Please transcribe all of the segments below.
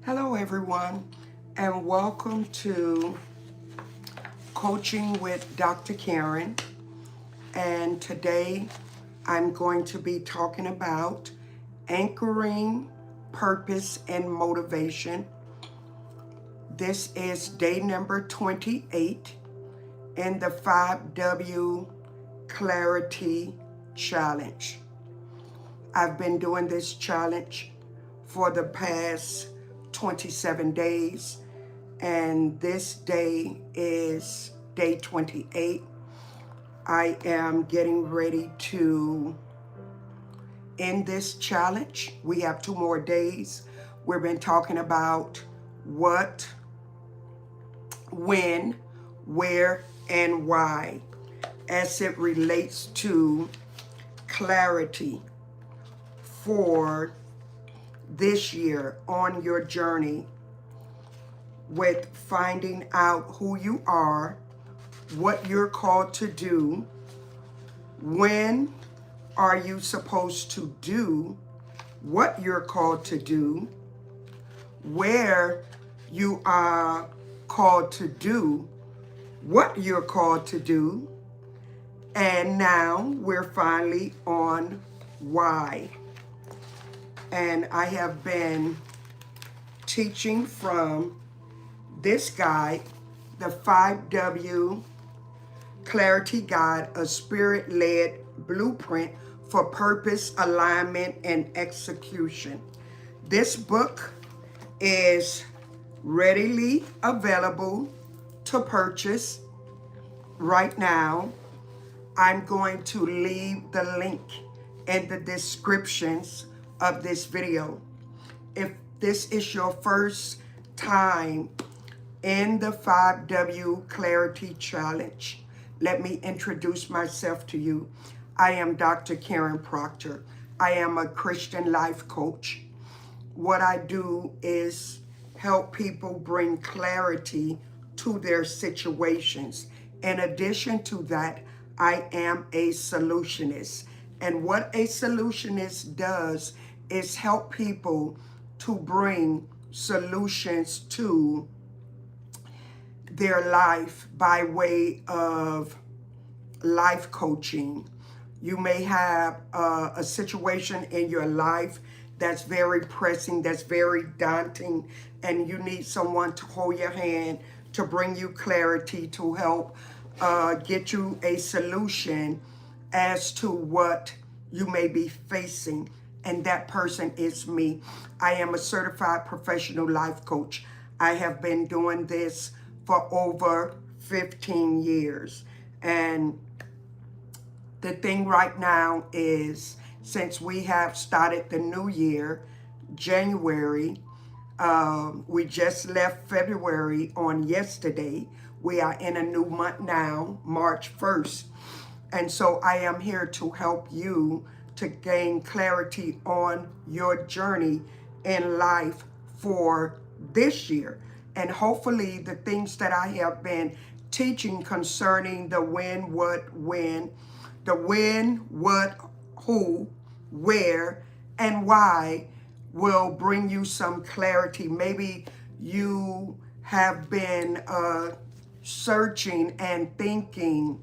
Hello, everyone, and welcome to Coaching with Dr. Karen. And today I'm going to be talking about anchoring purpose and motivation. This is day number 28 in the 5W Clarity Challenge. I've been doing this challenge for the past 27 days, and this day is day 28. I am getting ready to end this challenge. We have 2 more days. We've been talking about what, when, where, and why as it relates to clarity for this year on your journey with finding out who you are, what you're called to do, when are you supposed to do what you're called to do, where you are called to do what you're called to do, and now we're finally on why. And I have been teaching from this guide, the 5W Clarity Guide, a spirit-led blueprint for purpose, alignment, and execution. This book is readily available to purchase right now. I'm going to leave the link in the descriptions of this video. If this is your first time in the 5W Clarity Challenge, let me introduce myself to you. I am Dr. Karen Proctor. I am a Christian life coach. What I do is help people bring clarity to their situations. In addition to that, I am a solutionist. And what a solutionist does is help people to bring solutions to their life by way of life coaching. You may have a situation in your life that's very pressing, that's very daunting, and you need someone to hold your hand, to bring you clarity, to help get you a solution as to what you may be facing. And that person is me. I am a certified professional life coach. I have been doing this for over 15 years. And the thing right now is, since we have started the new year, January, we just left February on yesterday. We are in a new month now, March 1st. And so I am here to help you to gain clarity on your journey in life for this year. And hopefully the things that I have been teaching concerning the when, what, when, the when, what, who, where, and why will bring you some clarity. Maybe you have been searching and thinking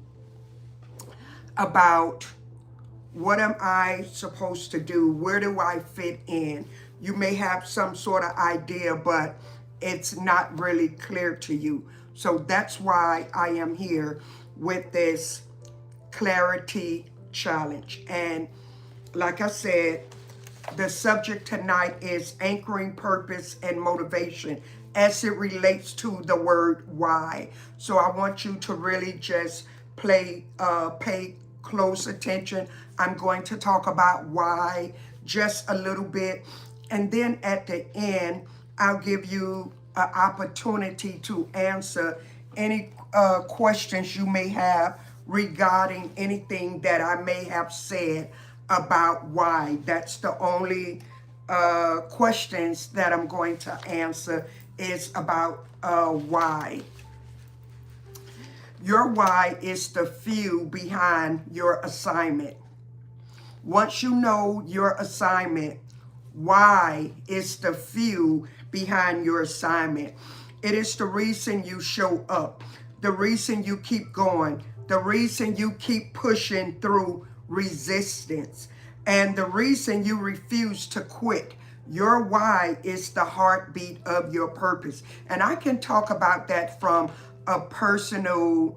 about, what am I supposed to do? Where do I fit in? You may have some sort of idea, but it's not really clear to you. So that's why I am here with this clarity challenge. And like I said, the subject tonight is anchoring purpose and motivation as it relates to the word why. So I want you to really just pay close attention. I'm going to talk about why just a little bit. And then at the end, I'll give you an opportunity to answer any questions you may have regarding anything that I may have said about why. That's the only questions that I'm going to answer is about why. Your why is the fuel behind your assignment. Once you know your assignment, why is the fuel behind your assignment. It is the reason you show up, the reason you keep going, the reason you keep pushing through resistance, and the reason you refuse to quit. Your why is the heartbeat of your purpose. And I can talk about that from a personal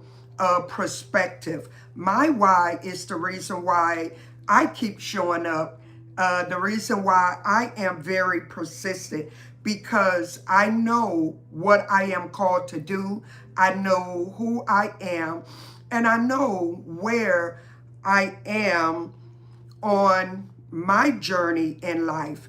perspective. My why is the reason why I keep showing up, the reason why I am very persistent, because I know what I am called to do. I know who I am, and I know where I am on my journey in life.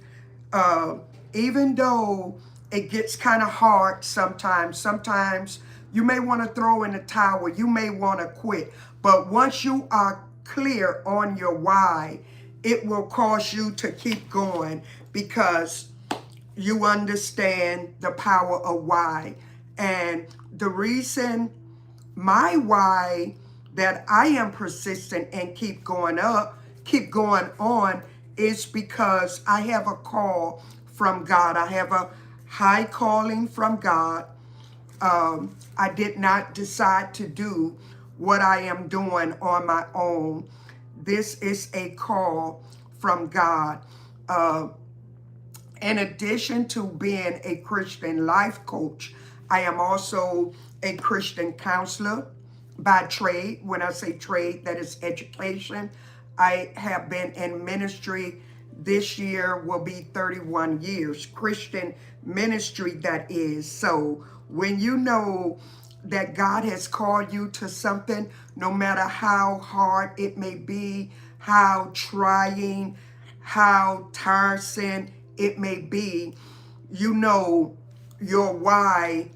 Uh, Even though it gets kind of hard sometimes you may want to throw in the towel, you may want to quit. But once you are clear on your why, it will cause you to keep going because you understand the power of why. And the reason my why that I am persistent and keep going on is because I have a call from God. I have a high calling from God. I did not decide to do what I am doing on my own. This is a call from God. In addition to being a Christian life coach, I am also a Christian counselor by trade. When I say trade, that is education. I have been in ministry. This year will be 31 years. Christian ministry, that is. So when you know that God has called you to something, no matter how hard it may be, how trying, how tiresome it may be, you know your why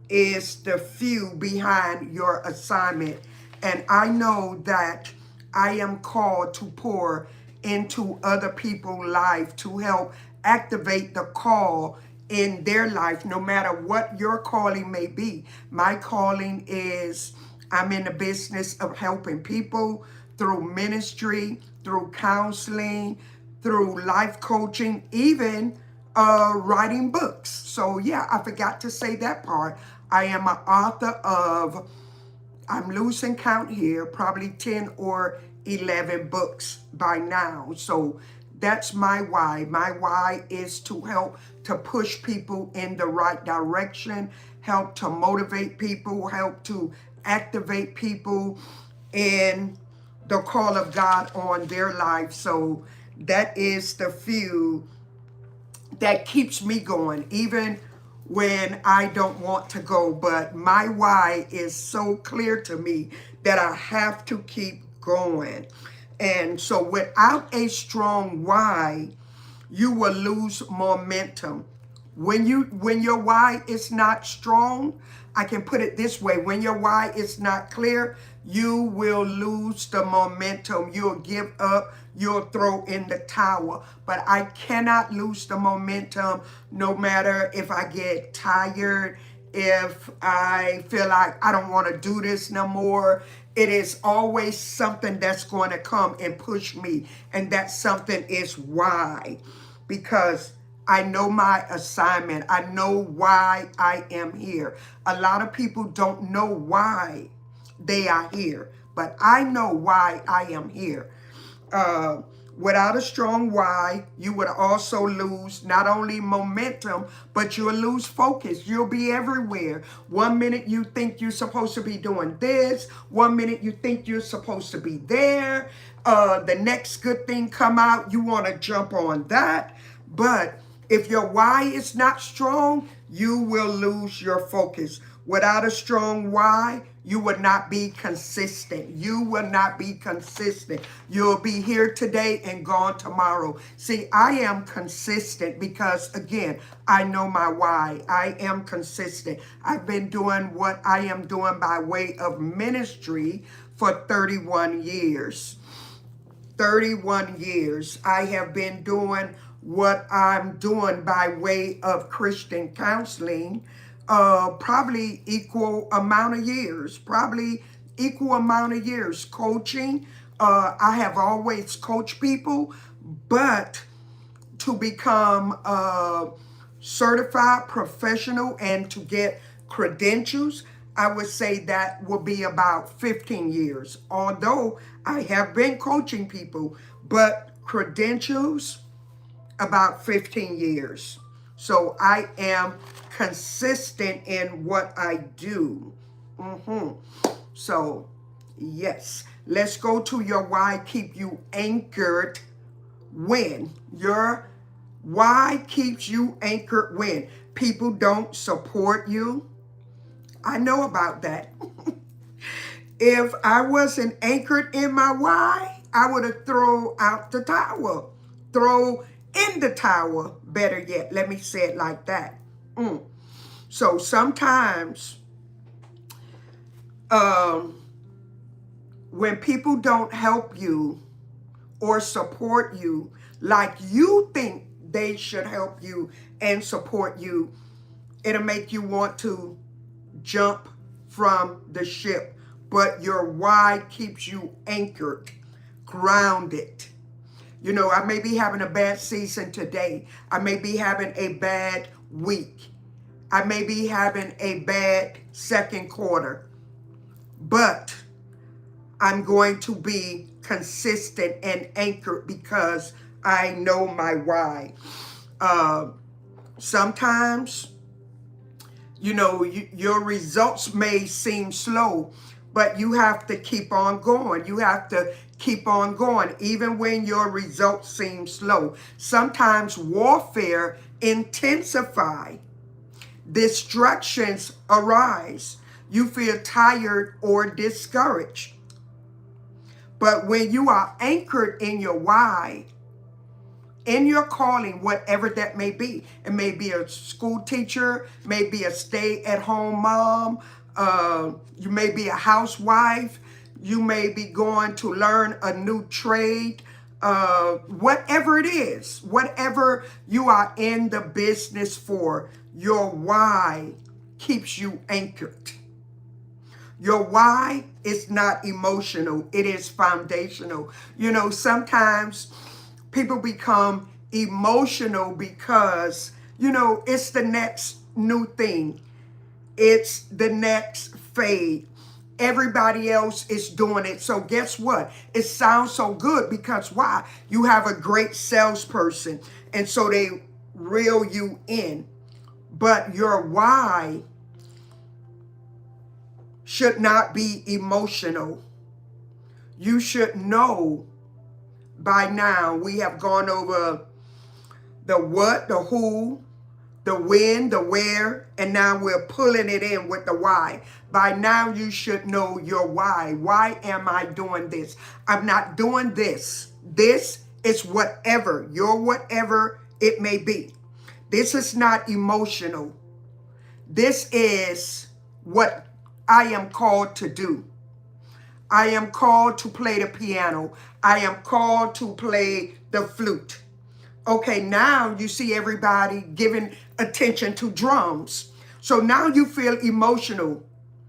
is the fuel behind your assignment. And I know that I am called to pour into other people's life to help activate the call in their life, no matter what your calling may be. My calling is I'm in the business of helping people through ministry, through counseling, through life coaching, even writing books. So yeah, I forgot to say that part. I am an author of, I'm losing count here, probably 10 or 11 books by now. So that's my why. My why is to help to push people in the right direction, help to motivate people, help to activate people in the call of God on their life. So that is the fuel that keeps me going, even when I don't want to go. But my why is so clear to me that I have to keep going. And so without a strong why, you will lose momentum. When your why is not strong, I can put it this way, when your why is not clear, you will lose the momentum. You'll give up, you'll throw in the towel. But I cannot lose the momentum no matter if I get tired, if I feel like I don't want to do this no more. It is always something that's going to come and push me. And that something is why. Because I know my assignment. I know why I am here. A lot of people don't know why they are here, but I know why I am here. Without a strong why, you would also lose not only momentum, but you'll lose focus. You'll be everywhere. 1 minute you think you're supposed to be doing this. 1 minute you think you're supposed to be there. The next good thing come out, you want to jump on that. But if your why is not strong, you will lose your focus. Without a strong why, you will not be consistent. You will not be consistent. You'll be here today and gone tomorrow. See, I am consistent because, again, I know my why. I am consistent. I've been doing what I am doing by way of ministry for 31 years. 31 years. I have been doing what I'm doing by way of Christian counseling, probably equal amount of years, coaching. I have always coached people, but to become certified professional and to get credentials, I would say that will be about 15 years. Although I have been coaching people, but credentials, about 15 years. So I am consistent in what I do. So, yes. Let's go to your why keep you anchored when. Your why keeps you anchored when people don't support you. I know about that. If I wasn't anchored in my why, I would have thrown out the towel. Throw in the towel, better yet. Let me say it like that. So sometimes when people don't help you or support you like you think they should help you and support you, it'll make you want to jump from the ship. But your why keeps you anchored, grounded. You know, I may be having a bad season today. I may be having a bad week. I may be having a bad second quarter. But I'm going to be consistent and anchored because I know my why. Sometimes, you know, your results may seem slow, but you have to keep on going. You have to keep on going, even when your results seem slow. Sometimes warfare intensifies. Distractions arise. You feel tired or discouraged. But when you are anchored in your why, in your calling, whatever that may be, it may be a school teacher, maybe a stay-at-home mom, you may be a housewife, you may be going to learn a new trade, whatever it is, whatever you are in the business for, your why keeps you anchored. Your why is not emotional, it is foundational. You know, sometimes people become emotional because, you know, it's the next new thing. It's the next fad. Everybody else is doing it. So guess what? It sounds so good because why? You have a great salesperson. And so they reel you in. But your why should not be emotional. You should know by now. We have gone over the what, the who, the when, the where, and now we're pulling it in with the why. By now you should know your why. Why am I doing this? I'm not doing this. This is whatever, your whatever it may be. This is not emotional. This is what I am called to do. I am called to play the piano. I am called to play the flute. Okay, now you see everybody giving attention to drums. So now you feel emotional.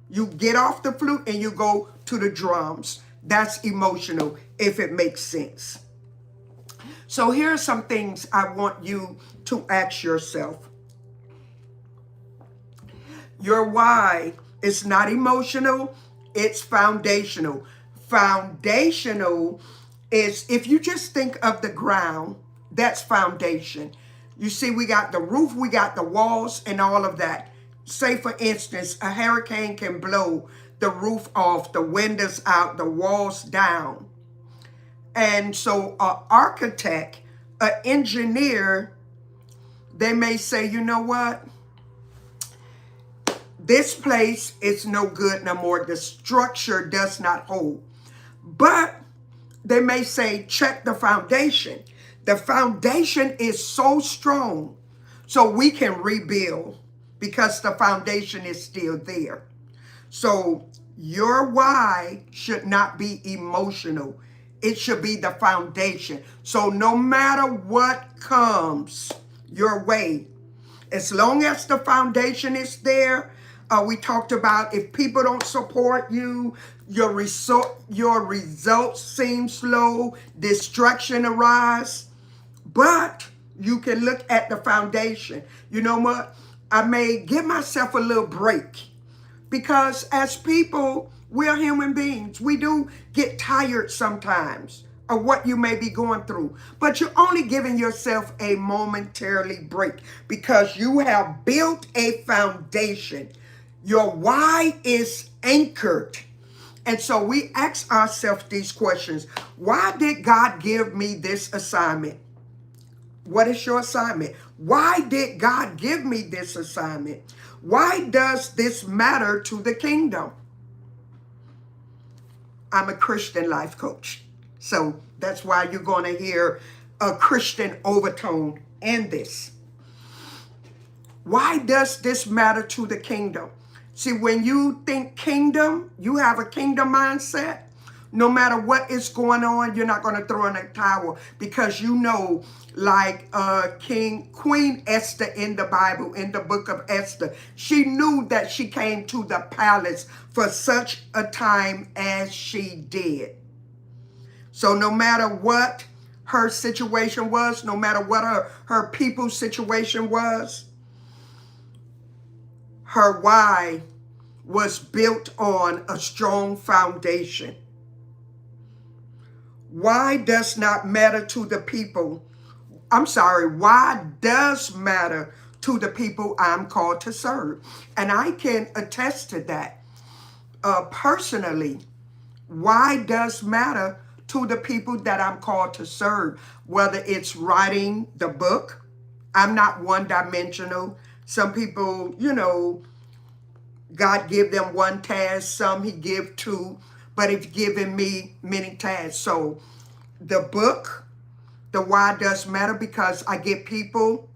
You get off the flute and you go to the drums. That's emotional, if it makes sense. So here are some things I want you to ask yourself. Your why is not emotional, it's foundational. Foundational is, if you just think of the ground, that's foundation. You see, we got the roof, we got the walls and all of that. Say, for instance, a hurricane can blow the roof off, the windows out, the walls down. And so an architect, an engineer, they may say, you know what? This place is no good no more. The structure does not hold. But they may say, check the foundation. The foundation is so strong, so we can rebuild because the foundation is still there. So your why should not be emotional. It should be the foundation. So no matter what comes your way, as long as the foundation is there, we talked about if people don't support you, your results seem slow, distraction arise. But You can look at the foundation. You know what? I may give myself a little break because as people, we're human beings. We do get tired sometimes of what you may be going through. But you're only giving yourself a momentarily break because you have built a foundation. Your why is anchored. And so we ask ourselves these questions. Why did God give me this assignment? What is your assignment? Why did God give me this assignment? Why does this matter to the kingdom? I'm a Christian life coach. So that's why you're going to hear a Christian overtone in this. Why does this matter to the kingdom? See, when you think kingdom, you have a kingdom mindset. No matter what is going on, you're not going to throw in a towel because you know, like Queen Esther in the Bible, in the book of Esther, she knew that she came to the palace for such a time as she did. So no matter what her situation was, no matter what her people's situation was, her why was built on a strong foundation. Why does not matter to the people? Why does matter to the people I'm called to serve? And I can attest to that. Personally, why does matter to the people that I'm called to serve? Whether it's writing the book, I'm not one-dimensional. Some people, God give them one task, some he give two, but he's given me many tasks. So the book, the why does matter because I get people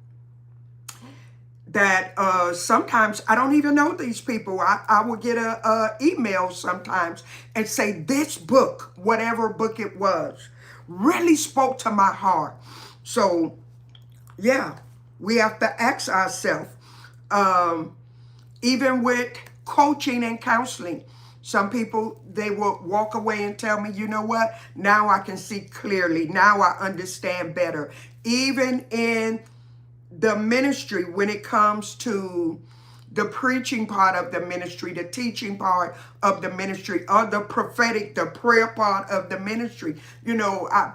that sometimes I don't even know these people. I will get a email sometimes and say this book, whatever book it was, really spoke to my heart. So yeah, we have to ask ourselves, even with coaching and counseling, some people, they will walk away and tell me, you know what? Now I can see clearly. Now I understand better. Even in the ministry, when it comes to the preaching part of the ministry, the teaching part of the ministry, or the prophetic, the prayer part of the ministry,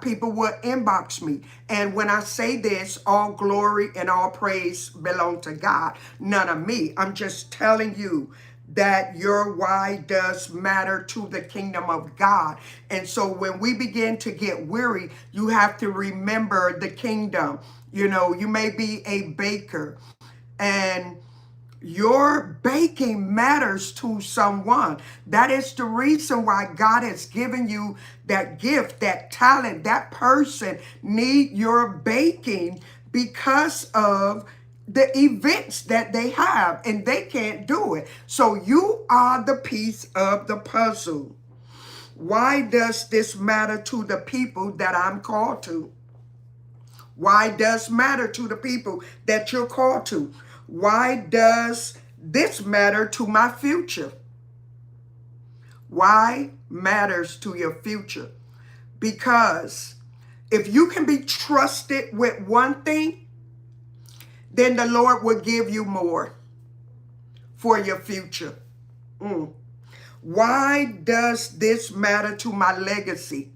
people will inbox me. And when I say this, all glory and all praise belong to God, none of me. I'm just telling you that your why does matter to the kingdom of God. And so when we begin to get weary, you have to remember the kingdom. You may be a baker and your baking matters to someone. That is the reason why God has given you that gift, that talent. That person need your baking because of the events that they have, and they can't do it. So you are the piece of the puzzle. Why does this matter to the people that I'm called to? Why does matter to the people that you're called to? Why does this matter to my future? Why matters to your future? Because if you can be trusted with one thing, then the Lord will give you more for your future. Why does this matter to my legacy?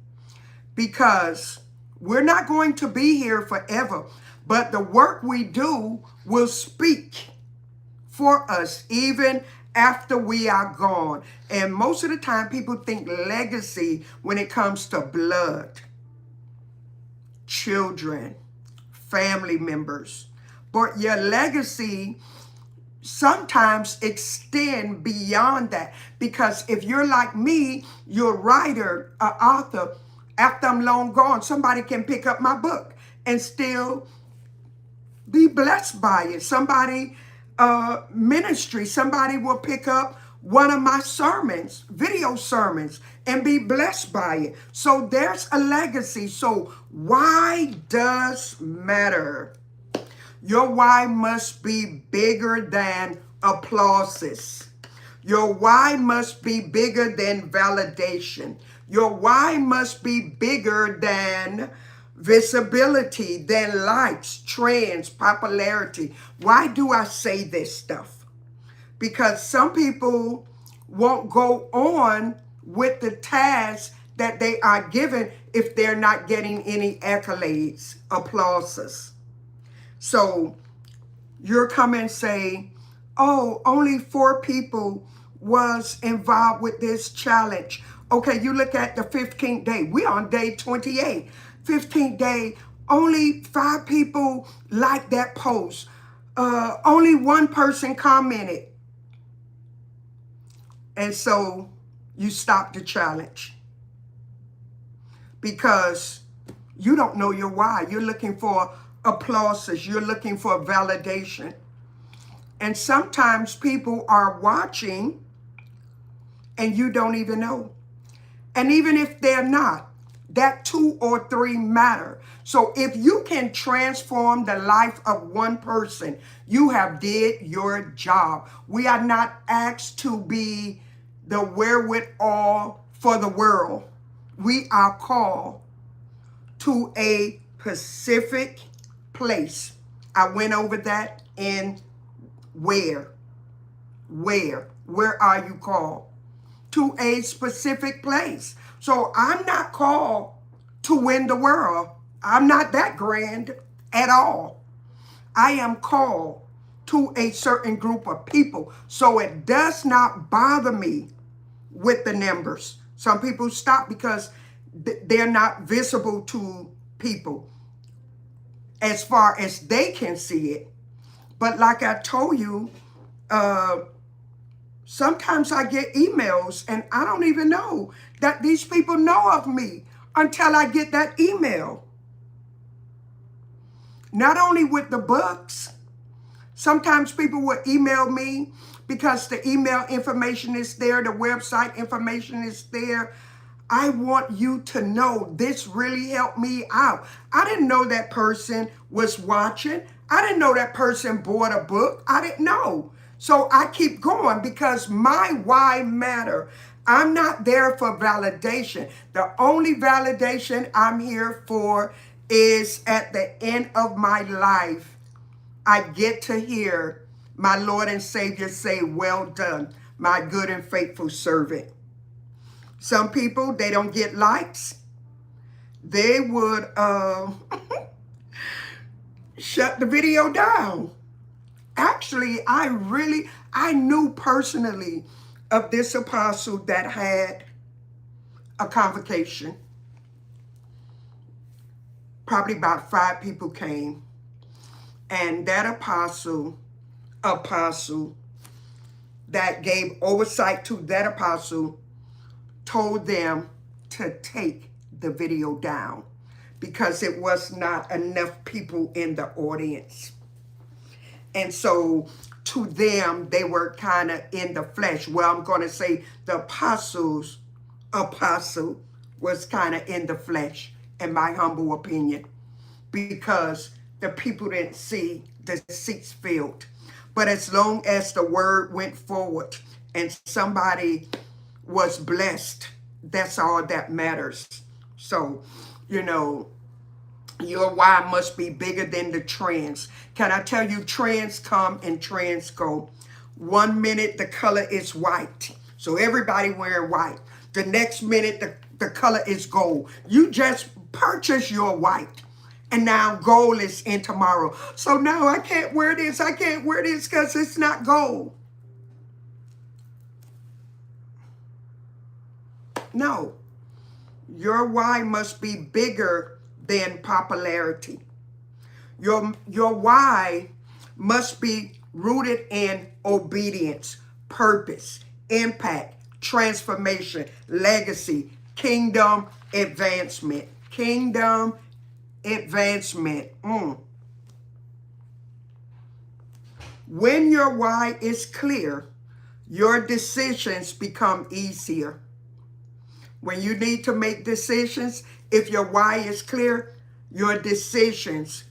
Because we're not going to be here forever, but the work we do will speak for us even after we are gone. And most of the time people think legacy when it comes to blood, children, family members. But your legacy sometimes extend beyond that. Because if you're like me, you're a writer, an author, after I'm long gone, somebody can pick up my book and still be blessed by it. Somebody, ministry, somebody will pick up one of my sermons, video sermons, and be blessed by it. So there's a legacy. So why does matter? Your why must be bigger than applauses. Your why must be bigger than validation. Your why must be bigger than visibility, then likes, trends, popularity. Why do I say this stuff? Because some people won't go on with the task that they are given if they're not getting any accolades, applauses. So you're coming and say, oh, only 4 people was involved with this challenge. Okay, you look at the 15th day. We're on day 28. 15th day, only 5 people liked that post. Only 1 person commented. And so you stop the challenge because you don't know your why. You're looking for applauses. You're looking for validation. And sometimes people are watching and you don't even know. And even if they're not, that 2 or 3 matter. So if you can transform the life of one person, you have did your job. We are not asked to be the wherewithal for the world. We are called to a specific place. I went over that in where are you called? To a specific place. So I'm not called to win the world. I'm not that grand at all. I am called to a certain group of people. So it does not bother me with the numbers. Some people stop because they're not visible to people as far as they can see it. But like I told you, sometimes I get emails and I don't even know that these people know of me until I get that email. Not only with the books, sometimes people will email me because the email information is there, the website information is there. I want you to know this really helped me out. I didn't know that person was watching. I didn't know that person bought a book. I didn't know. So I keep going because my why matter. I'm not there for validation. The only validation I'm here for is at the end of my life, I get to hear my Lord and Savior say, well done, my good and faithful servant. Some people, they don't get likes. They would shut the video down. Actually, I knew personally of this apostle that had a convocation. Probably about 5 people came. And that apostle that gave oversight to that apostle told them to take the video down because it was not enough people in the audience. And so to them, they were kind of in the flesh. Well, I'm going to say the apostle was kind of in the flesh, in my humble opinion, because the people didn't see the seats filled. But as long as the word went forward and somebody was blessed, that's all that matters. So, your why must be bigger than the trends. Can I tell you, trends come and trends go. 1 minute, the color is white. So everybody wearing white. The next minute, the color is gold. You just purchase your white. And now gold is in tomorrow. So now I can't wear this. I can't wear this because it's not gold. No. Your why must be bigger than popularity. Your why must be rooted in obedience, purpose, impact, transformation, legacy, kingdom advancement. Kingdom advancement. When your why is clear, your decisions become easier. When you need to make decisions, if your why is clear, your decisions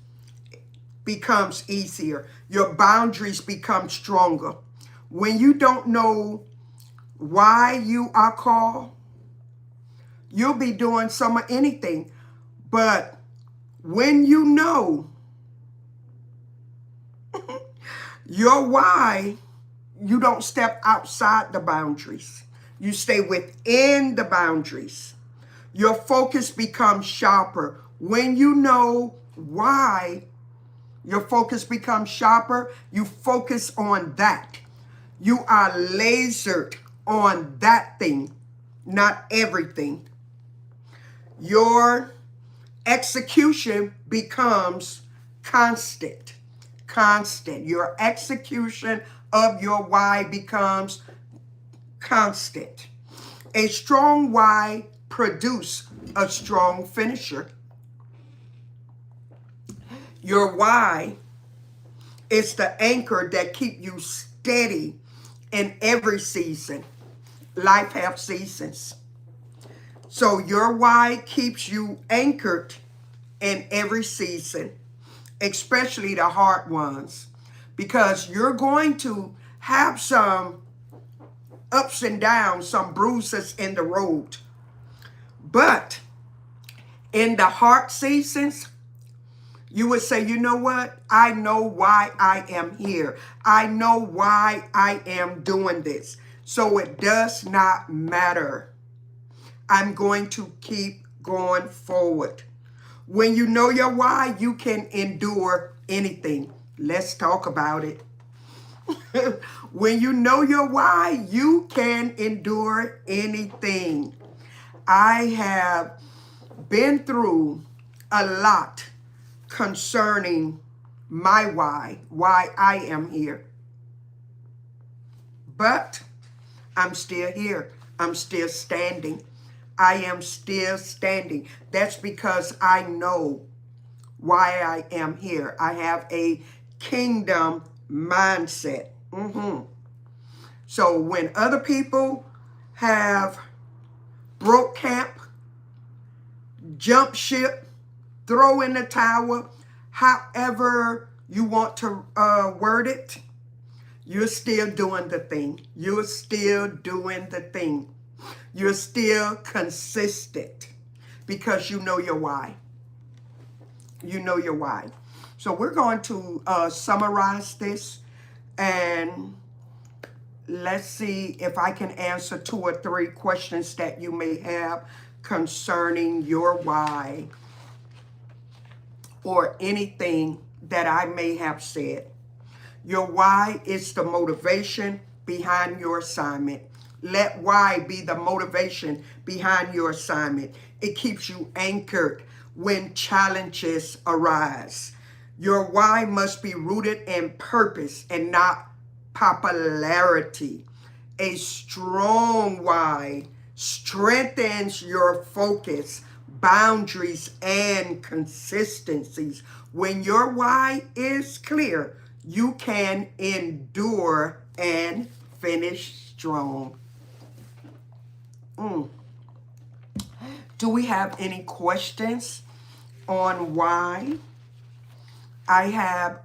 becomes easier. Your boundaries become stronger. When you don't know why you are called, you'll be doing some of anything. But When you know your why, you don't step outside the boundaries. You stay within the boundaries. Your focus becomes sharper. When you know why, your focus becomes sharper. You focus on that. You are lasered on that thing, not everything. Your execution becomes constant. Constant. Your execution of your why becomes constant. A strong why produces a strong finisher. Your why is the anchor that keeps you steady in every season. Life have seasons. So your why keeps you anchored in every season, especially the hard ones, because you're going to have some ups and downs, some bruises in the road. But in the hard seasons, you would say, you know what? I know why I am here. I know why I am doing this. So it does not matter. I'm going to keep going forward. When you know your why, you can endure anything. Let's talk about it. When you know your why, you can endure anything. I have been through a lot concerning my why I am here. But I'm still here. I'm still standing. I am still standing. That's because I know why I am here. I have a kingdom mindset. So when other people have broke camp, jump ship, throw in the towel, however you want to word it, you're still doing the thing. You're still doing the thing. You're still consistent because you know your why. You know your why. So we're going to summarize this, and let's see if I can answer 2 or 3 questions that you may have concerning your why or anything that I may have said. Your why is the motivation behind your assignment. Let why be the motivation behind your assignment. It keeps you anchored when challenges arise. Your why must be rooted in purpose and not popularity. A strong why strengthens your focus, boundaries, and consistencies. When your why is clear, you can endure and finish strong. Do we have any questions on why? I have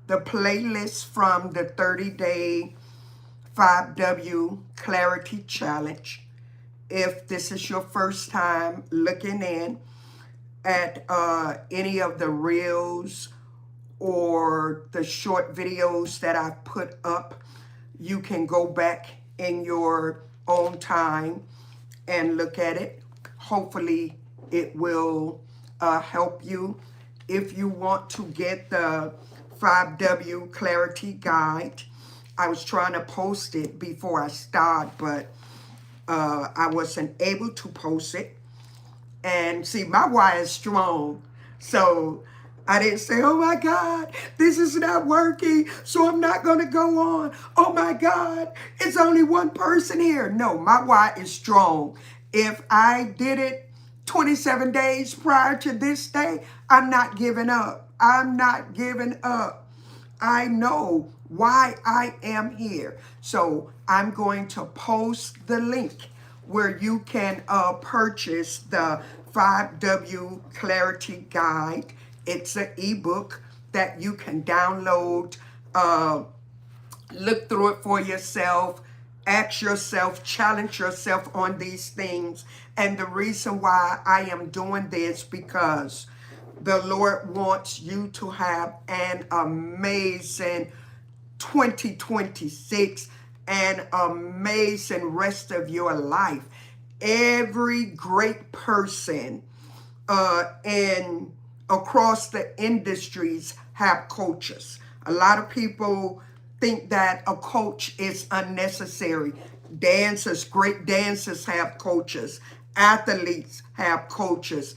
the playlist from the 30-day 5W Clarity Challenge. If this is your first time looking in at any of the reels or the short videos that I've put up, you can go back in your own time and look at it. Hopefully it will help you. If you want to get the 5W Clarity Guide, I was trying to post it before I start, but I wasn't able to post it. And see, my why is strong. So I didn't say, oh my God, this is not working, so I'm not going to go on. Oh my God, it's only one person here. No, my why is strong. If I did it 27 days prior to this day, I'm not giving up. I'm not giving up. I know why I am here. So I'm going to post the link where you can purchase the 5W Clarity Guide. It's an ebook that you can download, look through it for yourself, Ask yourself, challenge yourself on these things. And the reason why I am doing this, because the Lord wants you to have an amazing 2026, an amazing rest of your life. Every great person and across the industries have coaches. A lot of people think that a coach is unnecessary. Dancers, great dancers have coaches. Athletes have coaches.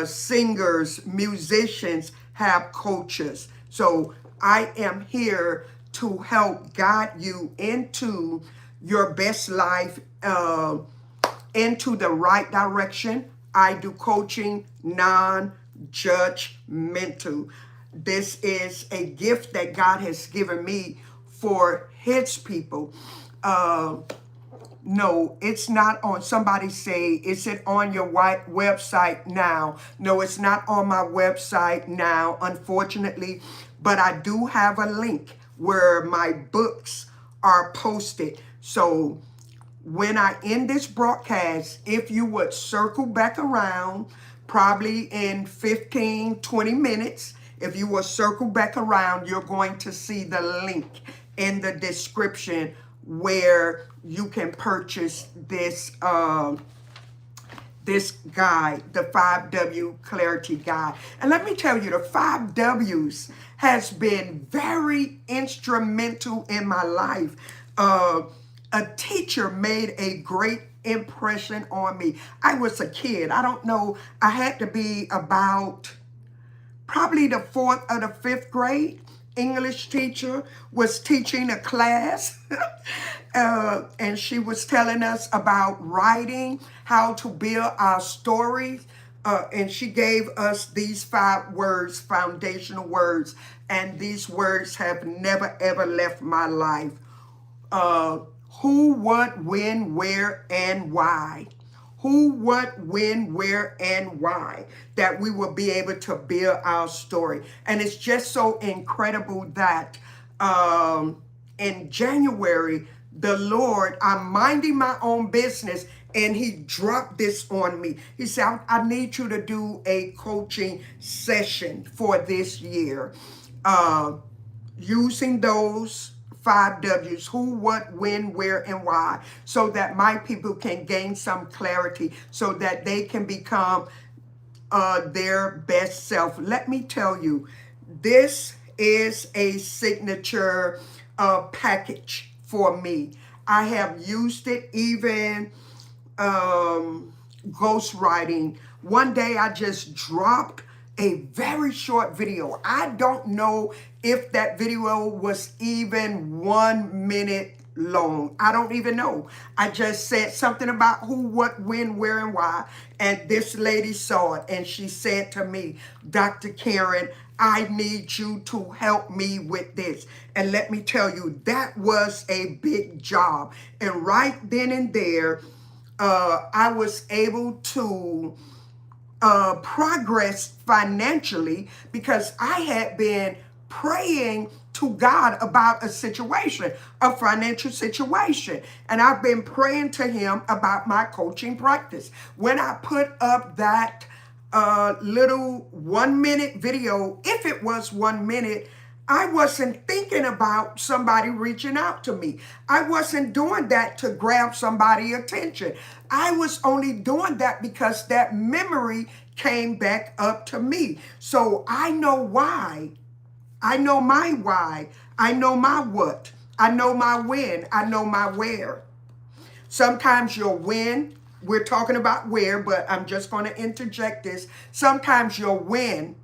Singers, musicians have coaches. So I am here to help guide you into your best life, into the right direction. I do coaching non-judgmental. This is a gift that God has given me for his people. No, it's not on. Somebody say, is it on your website now? No, it's not on my website now, unfortunately. But I do have a link where my books are posted. So when I end this broadcast, if you would circle back around, probably in 15, 20 minutes, if you will circle back around, you're going to see the link in the description where you can purchase this this guide, the 5W Clarity Guide. And let me tell you, the 5 W's has been very instrumental in my life. A teacher made a great impression on me. I was a kid. I don't know. I had to be about probably the 4th or the 5th grade. English teacher was teaching a class and she was telling us about writing, how to build our stories. And she gave us these 5 words, foundational words. And these words have never, ever left my life. Who, what, when, where, and why. Who, what, when, where, and why. That we will be able to build our story. And it's just so incredible that in January, the Lord, I'm minding my own business, and he dropped this on me. He said, I need you to do a coaching session for this year. Using those 5 W's, who, what, when, where, and why, so that my people can gain some clarity, so that they can become their best self. Let me tell you, this is a signature package for me. I have used it even ghostwriting. One day I just dropped a very short video. I don't know if that video was even 1 minute long. I don't even know. I just said something about who, what, when, where, and why. And this lady saw it and she said to me, Dr. Karen, I need you to help me with this. And let me tell you, that was a big job. And right then and there, I was able to progress financially, because I had been praying to God about a situation, a financial situation. And I've been praying to him about my coaching practice. When I put up that little 1 minute video, if it was 1 minute, I wasn't thinking about somebody reaching out to me. I wasn't doing that to grab somebody's attention. I was only doing that because that memory came back up to me. So I know why. I know my why. I know my what. I know my when. I know my where. Sometimes your when, we're talking about where, but I'm just going to interject this. Sometimes your when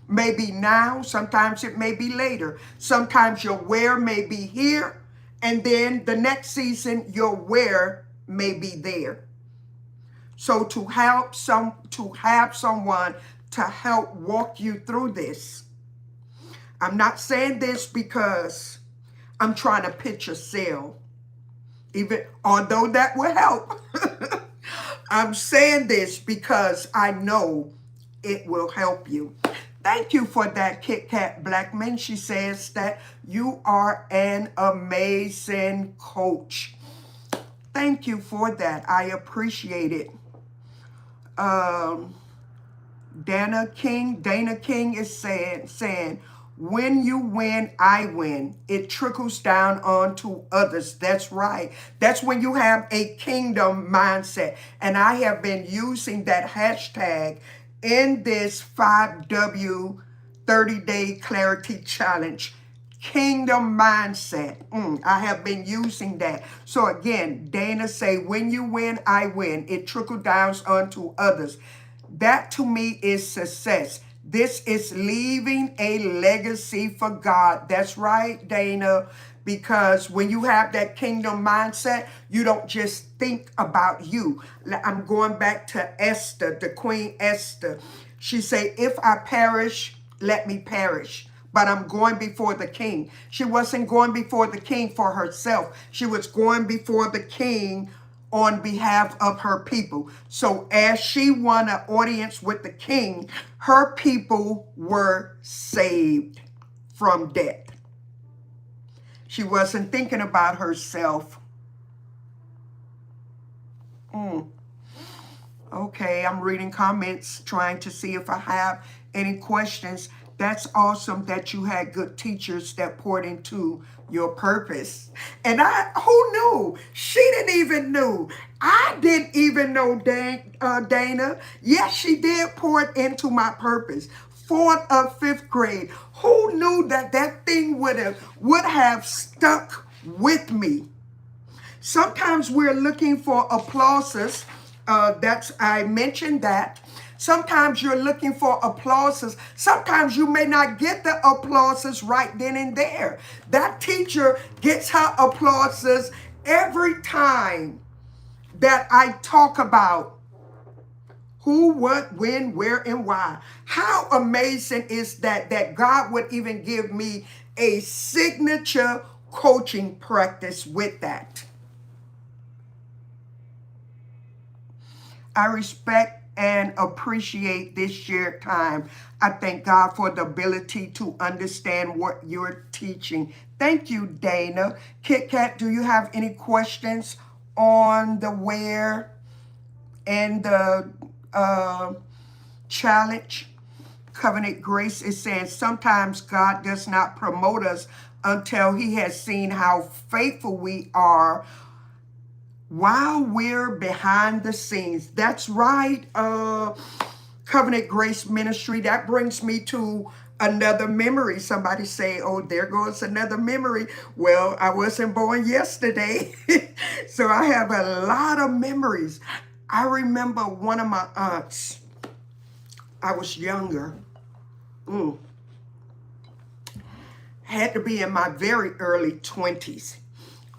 may be now, sometimes it may be later. Sometimes your where may be here, and then the next season your where may be there. So to have someone to help walk you through this. I'm not saying this because I'm trying to pitch a sale, even although that will help. I'm saying this because I know it will help you. Thank you for that, Kit Kat Blackman. She says that you are an amazing coach. Thank you for that. I appreciate it. Dana King is saying, when you win, I win. It trickles down onto others. That's right. That's when you have a kingdom mindset. And I have been using that hashtag in this 5W 30-day clarity challenge. Kingdom mindset. I have been using that. So again, Dana say, when you win, I win. It trickles down onto others. That to me is success. This is leaving a legacy for God. That's right, Dana. Because when you have that kingdom mindset, you don't just think about you. I'm going back to Esther, the Queen Esther. She said, if I perish, let me perish. But I'm going before the king. She wasn't going before the king for herself. She was going before the king on behalf of her people. So as she won an audience with the king, her people were saved from death. She wasn't thinking about herself. Okay, I'm reading comments, trying to see if I have any questions. That's awesome that you had good teachers that poured into your purpose. And who knew? She didn't even know. I didn't even know, Dana. Yes, she did pour it into my purpose. 4th or 5th grade. Who knew that thing would have stuck with me? Sometimes we're looking for applauses. I mentioned that. Sometimes you're looking for applauses. Sometimes you may not get the applauses right then and there. That teacher gets her applauses every time that I talk about who, what, when, where, and why. How amazing is that God would even give me a signature coaching practice with that. I respect and appreciate this shared time. I thank God for the ability to understand what you're teaching. Thank you, Dana. Kit Kat, do you have any questions on the where and the challenge? Covenant Grace is saying, sometimes God does not promote us until he has seen how faithful we are while we're behind the scenes. That's right, Covenant Grace Ministry. That brings me to another memory. Somebody say, oh, there goes another memory. Well, I wasn't born yesterday, so I have a lot of memories. I remember one of my aunts. I was younger. Had to be in my very early 20s.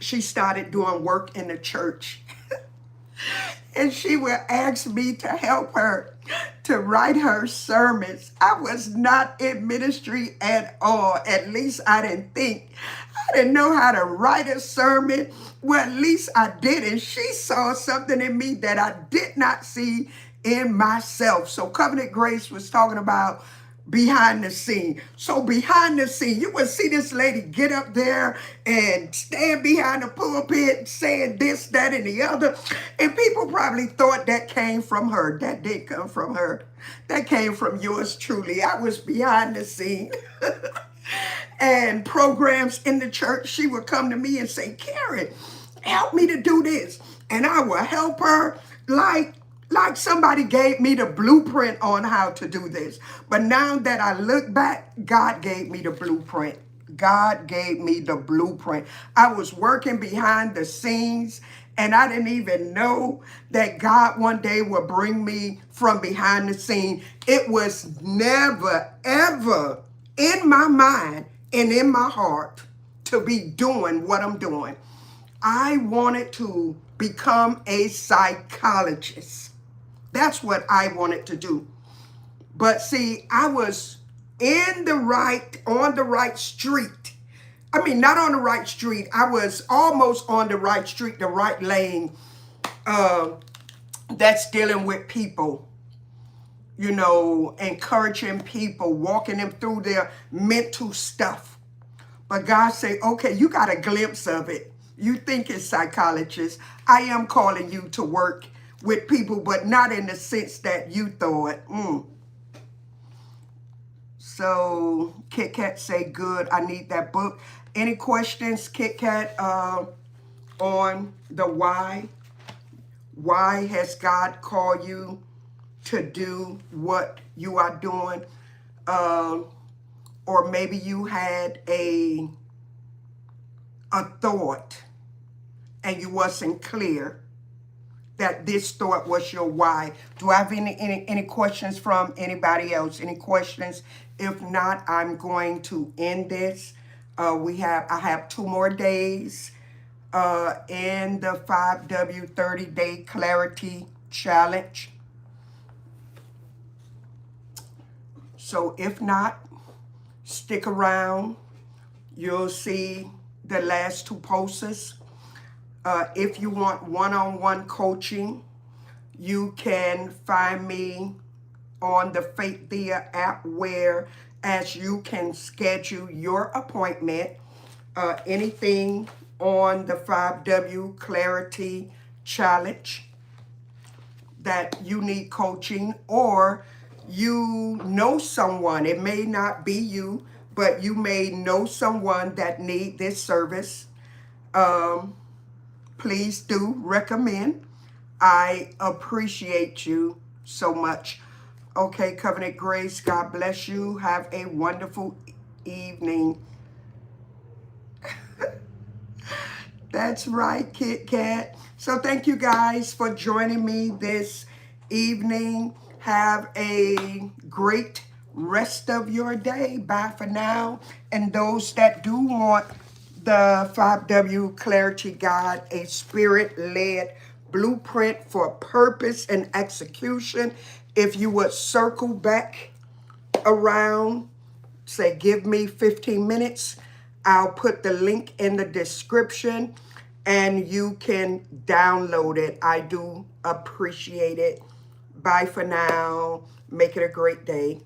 She started doing work in the church. And she would ask me to help her to write her sermons. I was not in ministry at all. At least I didn't think. I didn't know how to write a sermon. Well, at least I did. And she saw something in me that I did not see in myself. So Covenant Grace was talking about behind the scene. So behind the scene, you would see this lady get up there and stand behind the pulpit saying this, that, and the other. And people probably thought that came from her. That did come from her. That came from yours truly. I was behind the scene. And programs in the church, she would come to me and say, Karen, help me to do this. And I would help her like somebody gave me the blueprint on how to do this. But now that I look back, God gave me the blueprint. God gave me the blueprint. I was working behind the scenes, and I didn't even know that God one day would bring me from behind the scene. It was never, ever in my mind and in my heart to be doing what I'm doing. I wanted to become a psychologist. That's what I wanted to do. But see, I was on the right street. I mean, not on the right street. I was almost on the right street, the right lane, that's dealing with people, encouraging people, walking them through their mental stuff. But God said, okay, you got a glimpse of it. You think it's psychologists. I am calling you to work with people, but not in the sense that you thought. So Kit Kat say, good, I need that book. Any questions, Kit Kat, on the why? Why has God called you to do what you are doing? Or maybe you had a thought and you wasn't clear that this thought was your why. Do I have any questions from anybody else? Any questions? If not, I'm going to end this. I have 2 more days in the 5W 30-day clarity challenge. So if not, stick around. You'll see the last 2 posts. If you want one-on-one coaching, you can find me on the Prophetic app, where as you can schedule your appointment, anything on the 5W Clarity Challenge that you need coaching, or you know someone, it may not be you, but you may know someone that need this service. Please do recommend. I appreciate you so much. Okay, Covenant Grace, God bless you. Have a wonderful evening. That's right, Kit Kat. So thank you guys for joining me this evening. Have a great rest of your day. Bye for now. And those that do want the 5W Clarity Guide, a spirit-led blueprint for purpose and execution, if you would circle back around, say, give me 15 minutes. I'll put the link in the description and you can download it. I do appreciate it. Bye for now. Make it a great day.